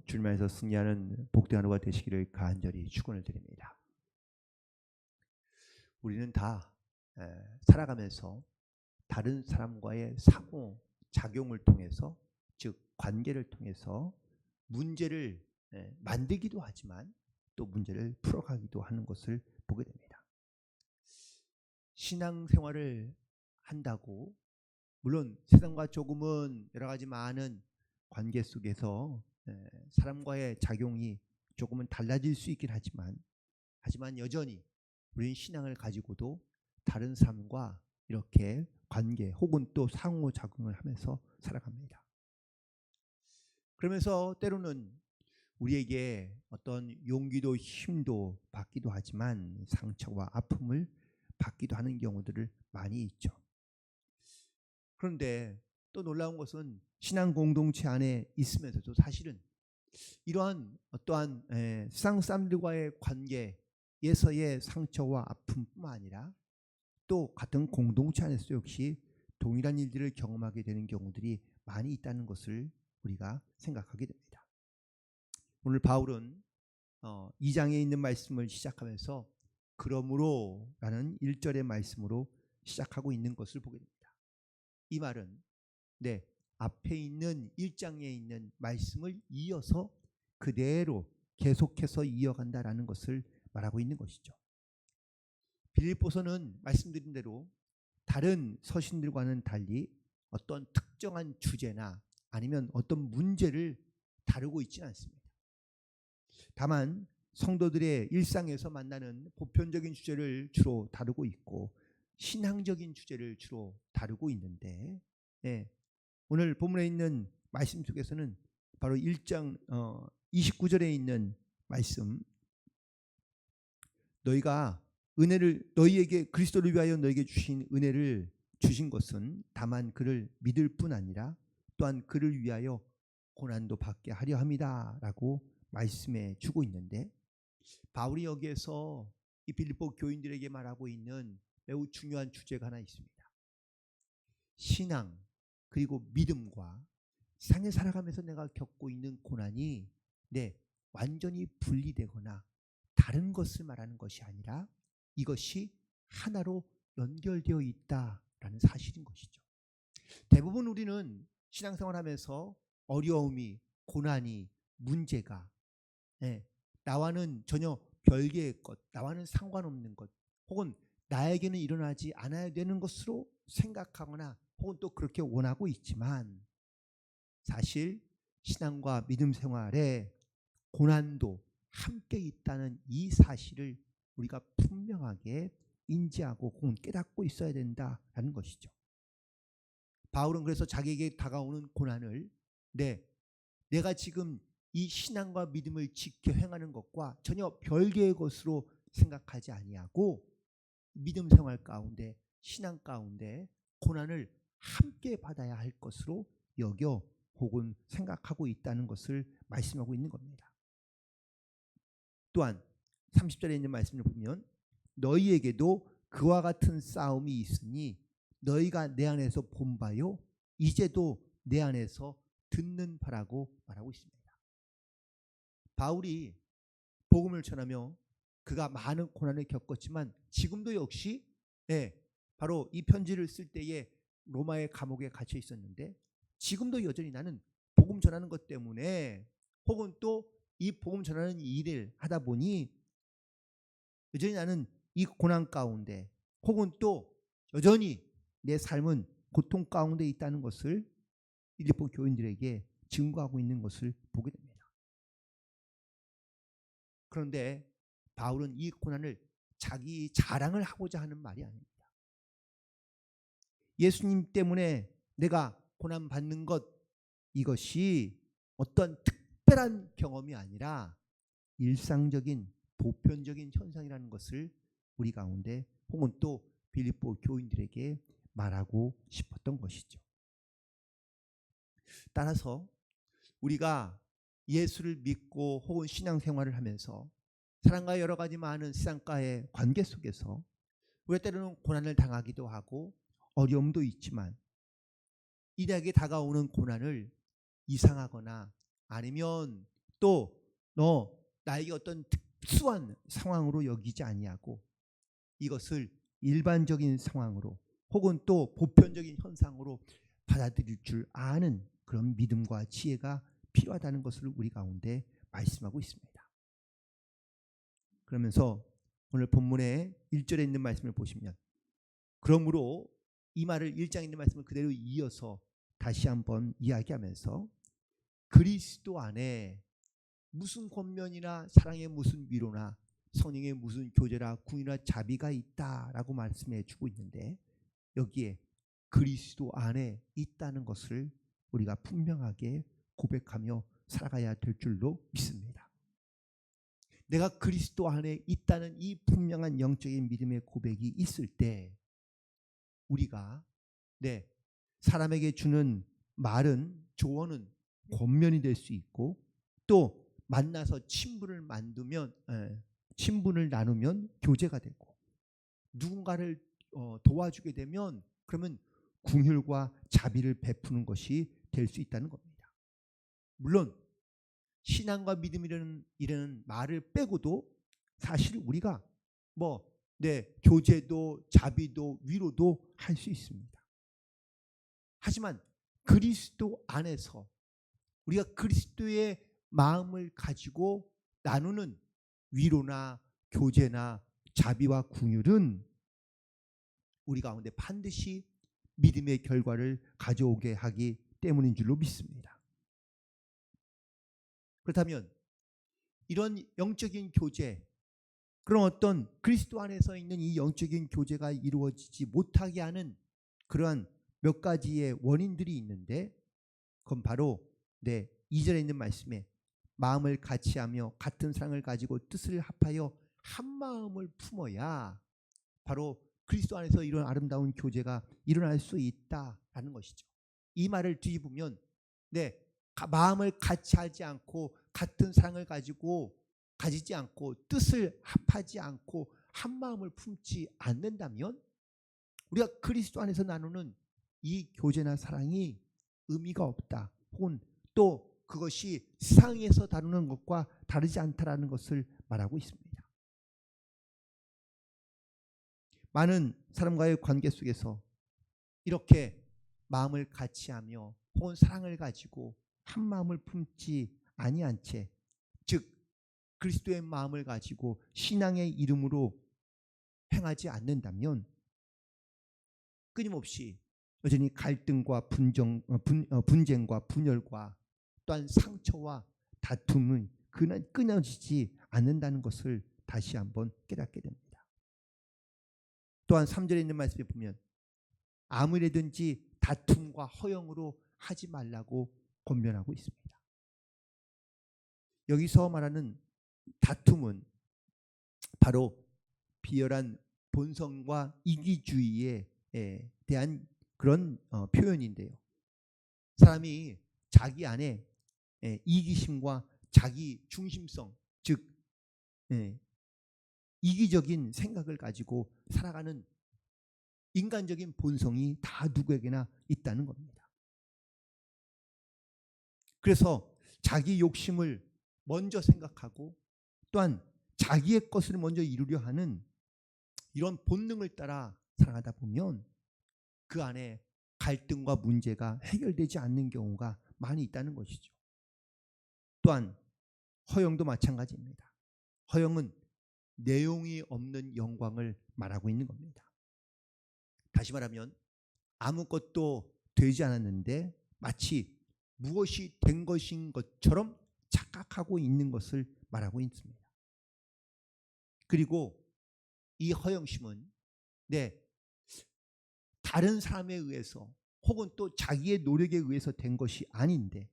주님께서 승리하는 복된 하루가 되시기를 간절히 축원을 드립니다. 우리는 다 살아가면서 다른 사람과의 상호 작용을 통해서, 즉 관계를 통해서 문제를 만들기도 하지만 또 문제를 풀어가기도 하는 것을 보게 됩니다. 신앙생활을 한다고 물론 세상과 조금은 여러 가지 많은 관계 속에서 사람과의 작용이 조금은 달라질 수 있긴 하지만 여전히 우리는 신앙을 가지고도 다른 사람과 이렇게 관계 혹은 또 상호작용을 하면서 살아갑니다. 그러면서 때로는 우리에게 어떤 용기도 힘도 받기도 하지만 상처와 아픔을 받기도 하는 경우들을 많이 있죠. 그런데 또 놀라운 것은 신앙 공동체 안에 있으면서도 사실은 이러한 어떠한 세상 사람들과의 관계에서의 상처와 아픔뿐만 아니라 또 같은 공동체 안에서 역시 동일한 일들을 경험하게 되는 경우들이 많이 있다는 것을 우리가 생각하게 됩니다. 오늘 바울은 2장에 있는 말씀을 시작하면서 그러므로 라는 1절의 말씀으로 시작하고 있는 것을 보게 됩니다. 이 말은 앞에 있는 1장에 있는 말씀을 이어서 그대로 계속해서 이어간다라는 것을 말하고 있는 것이죠. 빌립보서는 말씀드린 대로 다른 서신들과는 달리 어떤 특정한 주제나 아니면 어떤 문제를 다루고 있지는 않습니다. 다만 성도들의 일상에서 만나는 보편적인 주제를 주로 다루고 있고 신앙적인 주제를 주로 다루고 있는데 오늘 본문에 있는 말씀 속에서는 바로 1장 29절에 있는 말씀, 너희가 은혜를 너희에게 그리스도를 위하여 너희에게 주신 은혜를 주신 것은 다만 그를 믿을 뿐 아니라 또한 그를 위하여 고난도 받게 하려 함이다라고 말씀해 주고 있는데, 바울이 여기에서 이 빌립보 교인들에게 말하고 있는 매우 중요한 주제가 하나 있습니다. 신앙 그리고 믿음과 세상에 살아가면서 내가 겪고 있는 고난이 완전히 분리되거나 다른 것을 말하는 것이 아니라 이것이 하나로 연결되어 있다라는 사실인 것이죠. 대부분 우리는 신앙생활하면서 어려움이, 고난이, 문제가 나와는 전혀 별개의 것, 나와는 상관없는 것, 혹은 나에게는 일어나지 않아야 되는 것으로 생각하거나 혹은 또 그렇게 원하고 있지만, 사실 신앙과 믿음 생활에 고난도 함께 있다는 이 사실을 우리가 분명하게 인지하고 혹은 깨닫고 있어야 된다라는 것이죠. 바울은 그래서 자기에게 다가오는 고난을 내가 지금 이 신앙과 믿음을 지켜 행하는 것과 전혀 별개의 것으로 생각하지 아니하고 믿음 생활 가운데, 신앙 가운데 고난을 함께 받아야 할 것으로 여겨 혹은 생각하고 있다는 것을 말씀하고 있는 겁니다. 또한 30절에 있는 말씀을 보면 너희에게도 그와 같은 싸움이 있으니 너희가 내 안에서 본 바요 이제도 내 안에서 듣는 바라고 말하고 있습니다. 바울이 복음을 전하며 그가 많은 고난을 겪었지만 지금도 역시 바로 이 편지를 쓸 때에 로마의 감옥에 갇혀 있었는데 지금도 여전히 나는 복음 전하는 것 때문에 혹은 또 이 복음 전하는 일을 하다 보니 여전히 나는 이 고난 가운데 혹은 또 여전히 내 삶은 고통 가운데 있다는 것을 빌립보 교인들에게 증거하고 있는 것을 보게 됩니다. 그런데 바울은 이 고난을 자기 자랑을 하고자 하는 말이 아닙니다. 예수님 때문에 내가 고난 받는 것, 이것이 어떤 특별한 경험이 아니라 일상적인 보편적인 현상이라는 것을 우리 가운데 혹은 또 빌립보 교인들에게 말하고 싶었던 것이죠. 따라서 우리가 예수를 믿고 혹은 신앙생활을 하면서 사람과 여러 가지 많은 세상과의 관계 속에서 우리가 때로는 고난을 당하기도 하고 어려움도 있지만 이들에게 다가오는 고난을 이상하거나 아니면 또 너 나에게 어떤 특수한 상황으로 여기지 아니하고 이것을 일반적인 상황으로 혹은 또 보편적인 현상으로 받아들일 줄 아는 그런 믿음과 지혜가 필요하다는 것을 우리 가운데 말씀하고 있습니다. 그러면서 오늘 본문의 1절에 있는 말씀을 보시면 그러므로 이 말을 1장에 있는 말씀을 그대로 이어서 다시 한번 이야기하면서 그리스도 안에 무슨 권면이나 사랑의 무슨 위로나 성령의 무슨 교제라 궁이나 자비가 있다라고 말씀해 주고 있는데 여기에 그리스도 안에 있다는 것을 우리가 분명하게 고백하며 살아가야 될 줄로 믿습니다. 내가 그리스도 안에 있다는 이 분명한 영적인 믿음의 고백이 있을 때 우리가 사람에게 주는 말은 조언은 권면이 될 수 있고 또 만나서 친분을 나누면 교제가 되고 누군가를 도와주게 되면 그러면 긍휼과 자비를 베푸는 것이 될 수 있다는 겁니다. 물론 신앙과 믿음이라는 말을 빼고도 사실 우리가 교제도 자비도 위로도 할 수 있습니다. 하지만 그리스도 안에서 우리가 그리스도의 마음을 가지고 나누는 위로나 교제나 자비와 긍휼은 우리 가운데 반드시 믿음의 결과를 가져오게 하기 때문인 줄로 믿습니다. 그렇다면 이런 영적인 교제, 그런 어떤 그리스도 안에서 있는 이 영적인 교제가 이루어지지 못하게 하는 그러한 몇 가지의 원인들이 있는데 그건 바로 2절에 있는 말씀에 마음을 같이하며 같은 사랑을 가지고 뜻을 합하여 한 마음을 품어야 바로 그리스도 안에서 이런 아름다운 교제가 일어날 수 있다라는 것이죠. 이 말을 뒤집으면 마음을 같이 하지 않고 같은 사랑을 가지지 않고 뜻을 합하지 않고 한 마음을 품지 않는다면 우리가 그리스도 안에서 나누는 이 교제나 사랑이 의미가 없다. 혹은 또 그것이 세상에서 다루는 것과 다르지 않다라는 것을 말하고 있습니다. 많은 사람과의 관계 속에서 이렇게 마음을 같이하며 혹은 사랑을 가지고 한 마음을 품지 아니한 채 즉 그리스도의 마음을 가지고 신앙의 이름으로 행하지 않는다면 끊임없이 여전히 갈등과 분쟁과 분열과 또한 상처와 다툼은 끊어지지 않는다는 것을 다시 한번 깨닫게 됩니다. 또한 3절에 있는 말씀에 보면 아무래든지 다툼과 허영으로 하지 말라고 권면하고 있습니다. 여기서 말하는 다툼은 바로 비열한 본성과 이기주의에 대한 그런 표현인데요. 사람이 자기 안에 이기심과 자기 중심성, 즉 이기적인 생각을 가지고 살아가는 인간적인 본성이 다 누구에게나 있다는 겁니다. 그래서 자기 욕심을 먼저 생각하고 또한 자기의 것을 먼저 이루려 하는 이런 본능을 따라 살아가다 보면 그 안에 갈등과 문제가 해결되지 않는 경우가 많이 있다는 것이죠. 또한 허영도 마찬가지입니다. 허영은 내용이 없는 영광을 말하고 있는 겁니다. 다시 말하면 아무것도 되지 않았는데 마치 무엇이 된 것인 것처럼 착각하고 있는 것을 말하고 있습니다. 그리고 이 허영심은 다른 사람에 의해서 혹은 또 자기의 노력에 의해서 된 것이 아닌데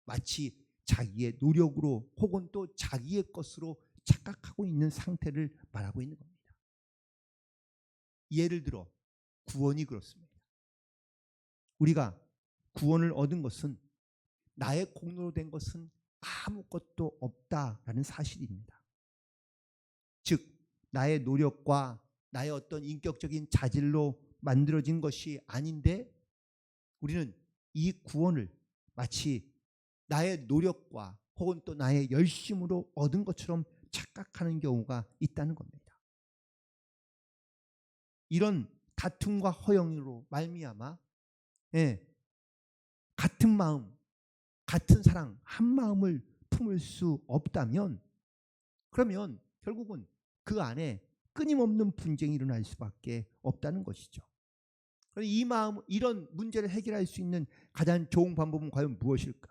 마치 자기의 노력으로 혹은 또 자기의 것으로 착각하고 있는 상태를 말하고 있는 겁니다. 예를 들어 구원이 그렇습니다. 우리가 구원을 얻은 것은 나의 공로로 된 것은 아무것도 없다라는 사실입니다. 즉 나의 노력과 나의 어떤 인격적인 자질로 만들어진 것이 아닌데 우리는 이 구원을 마치 나의 노력과 혹은 또 나의 열심으로 얻은 것처럼 착각하는 경우가 있다는 겁니다. 이런 다툼과 허영으로 말미암아 같은 마음, 같은 사랑, 한 마음을 품을 수 없다면 그러면 결국은 그 안에 끊임없는 분쟁이 일어날 수밖에 없다는 것이죠. 이 마음, 이런 문제를 해결할 수 있는 가장 좋은 방법은 과연 무엇일까?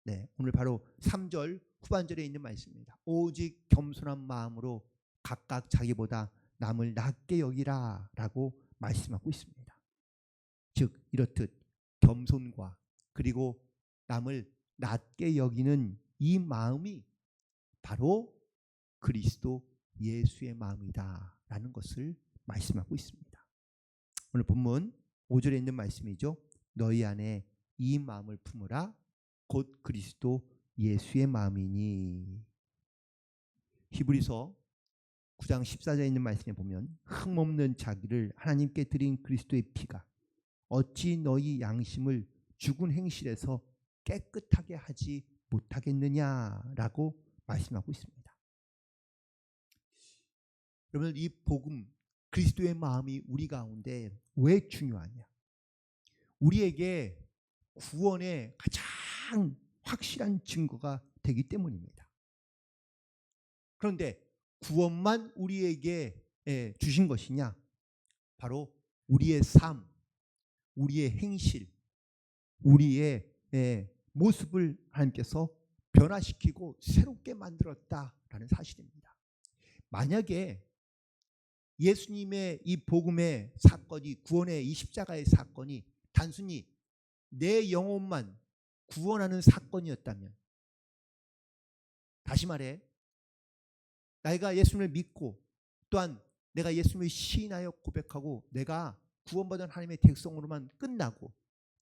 네, 오늘 바로 3절 후반절에 있는 말씀입니다. 오직 겸손한 마음으로 각각 자기보다 남을 낮게 여기라 라고 말씀하고 있습니다. 즉 이렇듯 겸손과 그리고 남을 낮게 여기는 이 마음이 바로 그리스도 예수의 마음이다 라는 것을 말씀하고 있습니다. 오늘 본문 5절에 있는 말씀이죠. 너희 안에 이 마음을 품으라 곧 그리스도 예수의 마음이니. 히브리서 9장 14절에 있는 말씀에 보면 흠없는 자기를 하나님께 드린 그리스도의 피가 어찌 너희 양심을 죽은 행실에서 깨끗하게 하지 못하겠느냐라고 말씀하고 있습니다. 여러분, 이 복음, 그리스도의 마음이 우리 가운데 왜 중요하냐? 우리에게 구원의 가장 확실한 증거가 되기 때문입니다. 그런데 구원만 우리에게 주신 것이냐? 바로 우리의 삶, 우리의 행실, 우리의 모습을 하나님께서 변화시키고 새롭게 만들었다라는 사실입니다. 만약에 예수님의 이 복음의 사건이, 구원의 이 십자가의 사건이 단순히 내 영혼만 구원하는 사건이었다면, 다시 말해 내가 예수님을 믿고 또한 내가 예수님을 시인하여 고백하고 내가 구원받은 하나님의 백성으로만 끝나고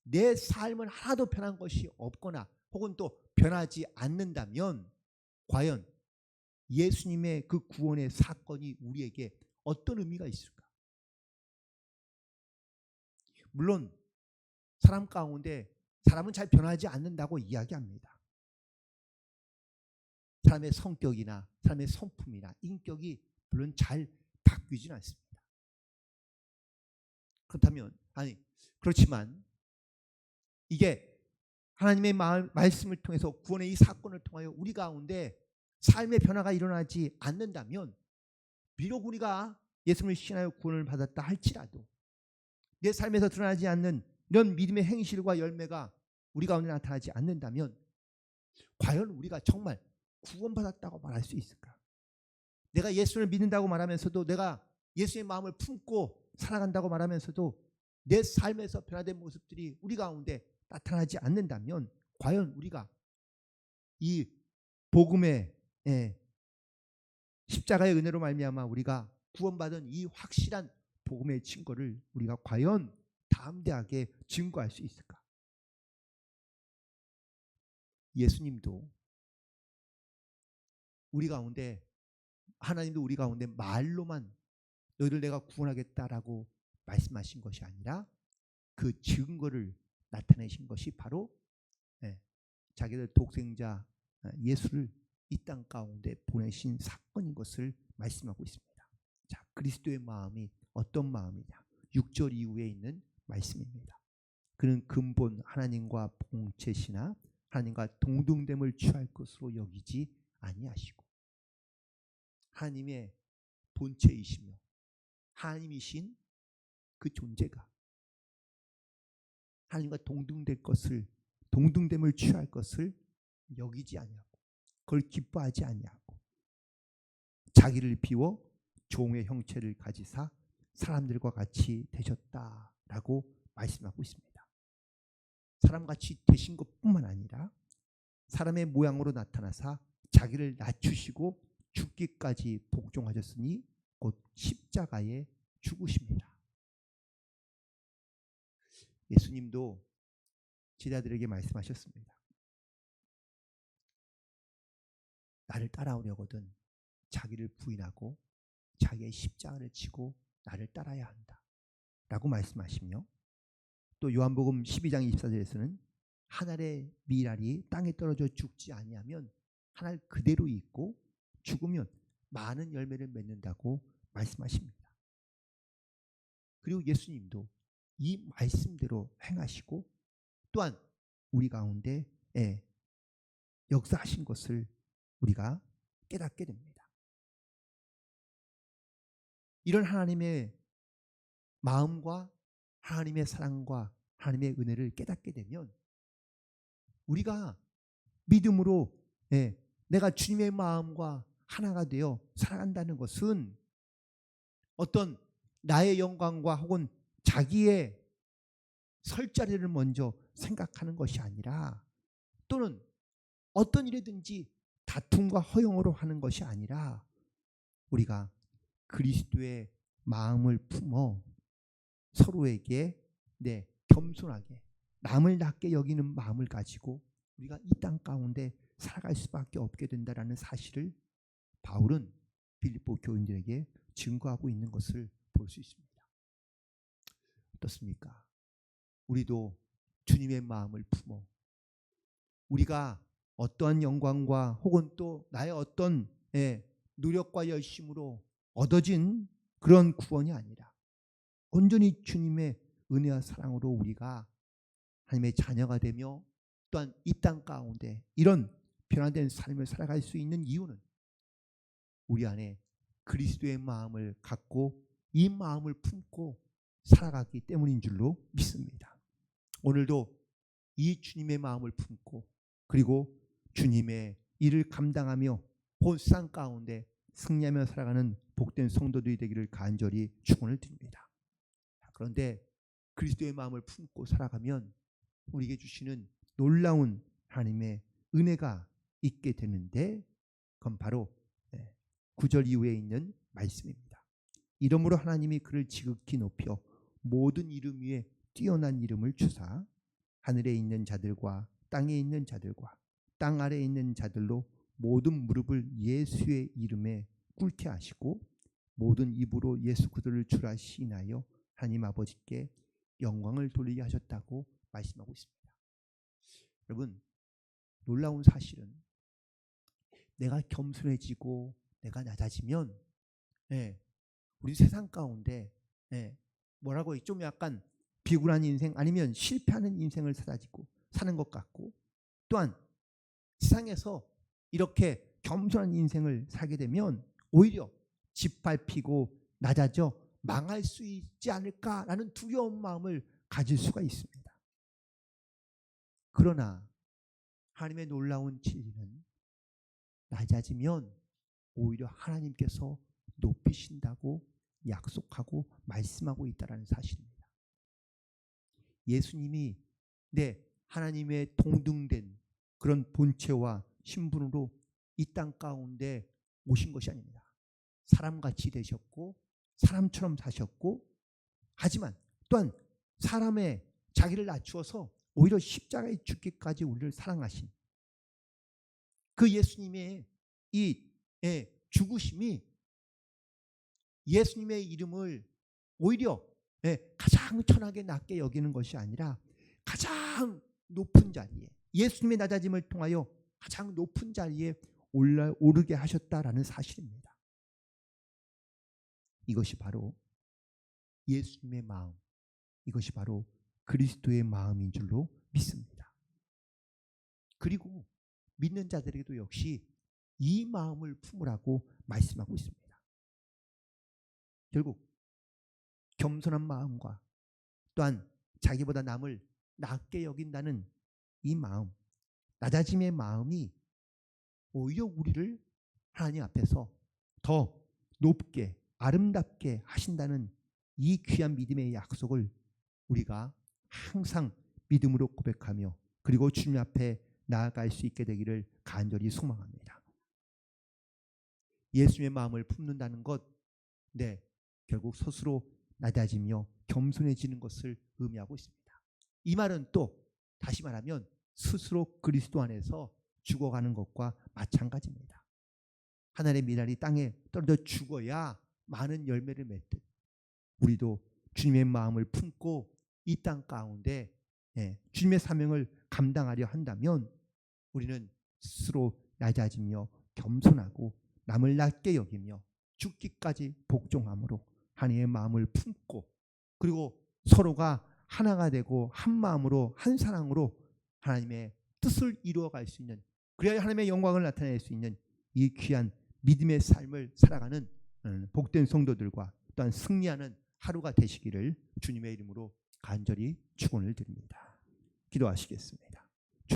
내 삶은 하나도 변한 것이 없거나 혹은 또 변하지 않는다면 과연 예수님의 그 구원의 사건이 우리에게 어떤 의미가 있을까? 물론 사람 가운데 사람은 잘 변하지 않는다고 이야기합니다. 사람의 성격이나 사람의 성품이나 인격이 물론 잘 바뀌지는 않습니다. 그렇지만 이게 하나님의 말씀을 통해서 구원의 이 사건을 통하여 우리 가운데 삶의 변화가 일어나지 않는다면 비록 우리가 예수님을 신하여 구원을 받았다 할지라도 내 삶에서 드러나지 않는 이런 믿음의 행실과 열매가 우리 가운데 나타나지 않는다면 과연 우리가 정말 구원받았다고 말할 수 있을까? 내가 예수를 믿는다고 말하면서도, 내가 예수의 마음을 품고 살아간다고 말하면서도 내 삶에서 변화된 모습들이 우리 가운데 나타나지 않는다면 과연 우리가 이 복음의 십자가의 은혜로 말미암아 우리가 구원받은 이 확실한 복음의 증거를 우리가 과연 담대하게 증거할 수 있을까? 예수님도 우리 가운데, 하나님도 우리 가운데 말로만 너희를 내가 구원하겠다라고 말씀하신 것이 아니라 그 증거를 나타내신 것이 바로 자기들 독생자 예수를 이 땅 가운데 보내신 사건인 것을 말씀하고 있습니다. 자, 그리스도의 마음이 어떤 마음이냐? 6절 이후에 있는 말씀입니다. 그는 근본 하나님과 공체시나 하나님과 동등됨을 취할 것으로 여기지 아니하시고, 하나님의 본체이시며 하나님이신 그 존재가 하나님과 동등됨을 취할 것을 여기지 아니하고 그걸 기뻐하지 아니하고 자기를 비워 종의 형체를 가지사 사람들과 같이 되셨다라고 말씀하고 있습니다. 사람같이 되신 것뿐만 아니라 사람의 모양으로 나타나사 자기를 낮추시고 죽기까지 복종하셨으니 곧 십자가에 죽으십니다. 예수님도 제자들에게 말씀하셨습니다. 나를 따라오려거든 자기를 부인하고 자기의 십자가를 지고 나를 따라야 한다 라고 말씀하시며, 또 요한복음 12장 24절에서는 한 알의 밀알이 땅에 떨어져 죽지 아니하면 한 알 그대로 있고 죽으면 많은 열매를 맺는다고 말씀하십니다. 그리고 예수님도 이 말씀대로 행하시고 또한 우리 가운데 역사하신 것을 우리가 깨닫게 됩니다. 이런 하나님의 마음과 하나님의 사랑과 하나님의 은혜를 깨닫게 되면 우리가 믿음으로 내가 주님의 마음과 하나가 되어 살아간다는 것은 어떤 나의 영광과 혹은 자기의 설 자리를 먼저 생각하는 것이 아니라 또는 어떤 일이든지 다툼과 허용으로 하는 것이 아니라 우리가 그리스도의 마음을 품어 서로에게 겸손하게 남을 낮게 여기는 마음을 가지고 우리가 이 땅 가운데 살아갈 수밖에 없게 된다라는 사실을 바울은 빌립보 교인들에게 증거하고 있는 것을 볼 수 있습니다. 어떻습니까? 우리도 주님의 마음을 품어 우리가 어떠한 영광과 혹은 또 나의 어떤 노력과 열심으로 얻어진 그런 구원이 아니라 온전히 주님의 은혜와 사랑으로 우리가 하나님의 자녀가 되며 또한 이 땅 가운데 이런 변화된 삶을 살아갈 수 있는 이유는 우리 안에 그리스도의 마음을 갖고 이 마음을 품고 살아가기 때문인 줄로 믿습니다. 오늘도 이 주님의 마음을 품고 그리고 주님의 일을 감당하며 본상 가운데 승리하며 살아가는 복된 성도들이 되기를 간절히 축원을 드립니다. 그런데 그리스도의 마음을 품고 살아가면 우리에게 주시는 놀라운 하나님의 은혜가 있게 되는데 그건 바로 9절 이후에 있는 말씀입니다. 이러므로 하나님이 그를 지극히 높여 모든 이름 위에 뛰어난 이름을 주사 하늘에 있는 자들과 땅에 있는 자들과 땅 아래에 있는 자들로 모든 무릎을 예수의 이름에 꿇게 하시고 모든 입으로 예수 그리스도를 주라 시인하여 하나님 아버지께 영광을 돌리게 하셨다고 말씀하고 있습니다. 여러분, 놀라운 사실은 내가 겸손해지고 내가 낮아지면 우리 세상 가운데 뭐라고 좀 약간 비굴한 인생 아니면 실패하는 인생을 사는 것 같고 또한 세상에서 이렇게 겸손한 인생을 살게 되면 오히려 짓밟히고 낮아져 망할 수 있지 않을까라는 두려운 마음을 가질 수가 있습니다. 그러나 하나님의 놀라운 진리는 낮아지면 오히려 하나님께서 높이신다고 약속하고 말씀하고 있다는 사실입니다. 예수님이 하나님의 동등된 그런 본체와 신분으로 이 땅 가운데 오신 것이 아닙니다. 사람같이 되셨고 사람처럼 사셨고 하지만 또한 사람의 자기를 낮추어서 오히려 십자가에 죽기까지 우리를 사랑하신 그 예수님의 이 죽으심이 예수님의 이름을 오히려 가장 천하게 낮게 여기는 것이 아니라 가장 높은 자리에 예수님의 낮아짐을 통하여 가장 높은 자리에 오르게 하셨다라는 사실입니다. 이것이 바로 예수님의 마음, 이것이 바로 그리스도의 마음인 줄로 믿습니다. 그리고 믿는 자들에게도 역시 이 마음을 품으라고 말씀하고 있습니다. 결국 겸손한 마음과 또한 자기보다 남을 낮게 여긴다는 이 마음, 낮아짐의 마음이 오히려 우리를 하나님 앞에서 더 높게 아름답게 하신다는 이 귀한 믿음의 약속을 우리가 항상 믿음으로 고백하며 그리고 주님 앞에 나아갈 수 있게 되기를 간절히 소망합니다. 예수님의 마음을 품는다는 것, 결국 스스로 낮아지며 겸손해지는 것을 의미하고 있습니다. 이 말은 또 다시 말하면 스스로 그리스도 안에서 죽어가는 것과 마찬가지입니다. 하늘의 미랄이 땅에 떨어져 죽어야 많은 열매를 맺듯 우리도 주님의 마음을 품고 이 땅 가운데 주님의 사명을 감당하려 한다면 우리는 스스로 낮아지며 겸손하고 남을 낮게 여기며 죽기까지 복종함으로 하나님의 마음을 품고, 그리고 서로가 하나가 되고 한 마음으로 한 사랑으로 하나님의 뜻을 이루어갈 수 있는, 그래야 하나님의 영광을 나타낼 수 있는 이 귀한 믿음의 삶을 살아가는 복된 성도들과 또한 승리하는 하루가 되시기를 주님의 이름으로 간절히 축원을 드립니다. 기도하시겠습니다.